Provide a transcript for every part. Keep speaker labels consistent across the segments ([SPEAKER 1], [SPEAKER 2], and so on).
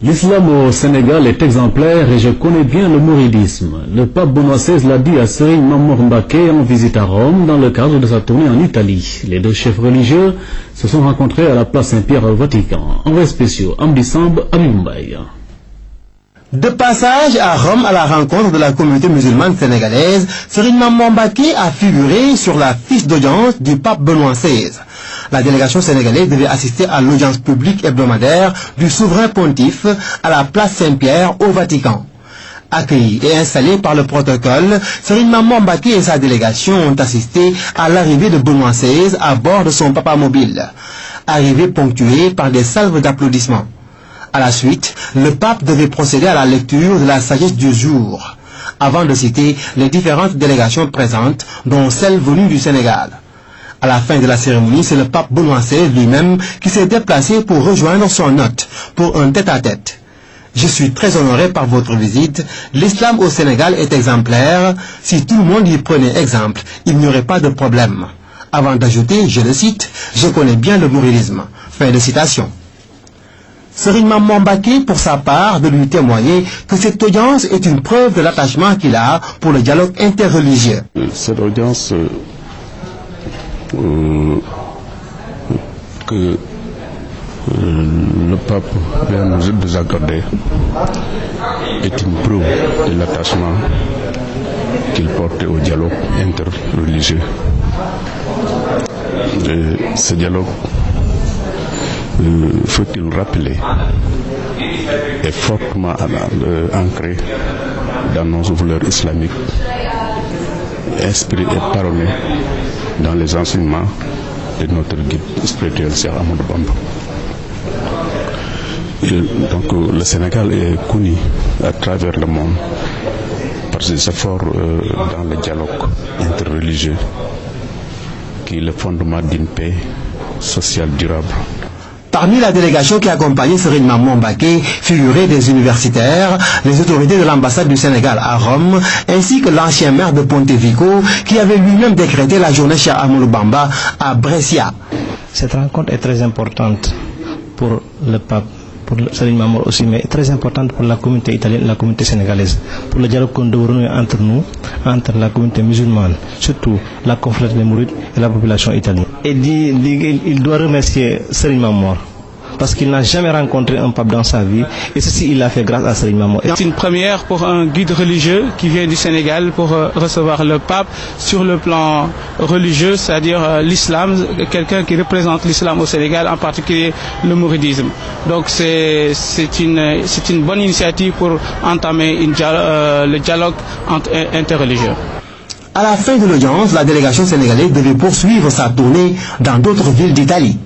[SPEAKER 1] L'islam au Sénégal est exemplaire et je connais bien le mouridisme. Le pape Benoît XVI l'a dit à Serigne Mamor Mbacké en visite à Rome dans le cadre de sa tournée en Italie. Les deux chefs religieux se sont rencontrés à la place Saint-Pierre au Vatican. Envoyés spéciaux Amdi Samb, Habib Mbaye.
[SPEAKER 2] De passage à Rome à la rencontre de la communauté musulmane sénégalaise, Serigne Mamor Mbacké a figuré sur la fiche d'audience du pape Benoît XVI. La délégation sénégalaise devait assister à l'audience publique hebdomadaire du souverain pontife à la place Saint-Pierre au Vatican. Accueilli et installé par le protocole, Serigne Mamor Mbacké et sa délégation ont assisté à l'arrivée de Benoît XVI à bord de son papa mobile. Arrivée ponctuée par des salves d'applaudissements. À la suite, le pape devait procéder à la lecture de la sagesse du jour, avant de citer les différentes délégations présentes, dont celle venue du Sénégal. À la fin de la cérémonie, c'est le pape Benoît XVI lui-même qui s'est déplacé pour rejoindre son hôte pour un tête-à-tête. Je suis très honoré par votre visite. L'islam au Sénégal est exemplaire. Si tout le monde y prenait exemple, il n'y aurait pas de problème. Avant d'ajouter, je le cite, je connais bien le mouridisme. Fin de citation. Serigne Mamor Mbacké, pour sa part, de lui témoigner que cette audience est une preuve de l'attachement qu'il a pour le dialogue interreligieux.
[SPEAKER 3] Cette audience que le pape vient nous accorder est une preuve de l'attachement qu'il porte au dialogue interreligieux. Ce dialogue, faut-il rappeler, est fortement ancré dans nos valeurs islamiques, inspiré et parolé dans les enseignements de notre guide spirituel, Cheikh Ahmadou Bamba. Donc le Sénégal est connu à travers le monde par ses efforts dans le dialogue interreligieux, qui est le fondement d'une paix sociale durable.
[SPEAKER 2] Parmi la délégation qui accompagnait Serigne Mamor Mbacké figuraient des universitaires, les autorités de l'ambassade du Sénégal à Rome, ainsi que l'ancien maire de Pontevico qui avait lui-même décrété la journée Cheikh Ahmadou Bamba à Brescia.
[SPEAKER 4] Cette rencontre est très importante pour le pape, pour Serigne Mamor aussi, mais très importante pour la communauté italienne et la communauté sénégalaise, pour le dialogue qu'on doit renouer entre nous, entre la communauté musulmane, surtout la confrérie des mourides et la population italienne. Et il doit remercier Serigne Mamor parce qu'il n'a jamais rencontré un pape dans sa vie, et ceci il l'a fait grâce à Serigne Mamor.
[SPEAKER 5] C'est une première pour un guide religieux qui vient du Sénégal pour recevoir le pape sur le plan religieux, c'est-à-dire l'islam, quelqu'un qui représente l'islam au Sénégal, en particulier le mouridisme. Donc c'est une bonne initiative pour entamer le dialogue interreligieux.
[SPEAKER 2] À la fin de l'audience, la délégation sénégalaise devait poursuivre sa tournée dans d'autres villes d'Italie.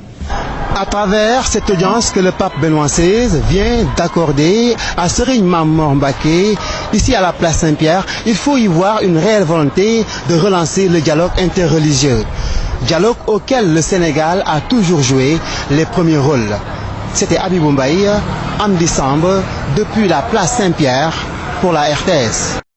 [SPEAKER 2] À travers cette audience que le pape Benoît XVI vient d'accorder à Serigne Mamor Mbacké, ici à la place Saint-Pierre, il faut y voir une réelle volonté de relancer le dialogue interreligieux. Dialogue auquel le Sénégal a toujours joué les premiers rôles. C'était Habib Mbaye, Amdi Samb, depuis la place Saint-Pierre pour la RTS.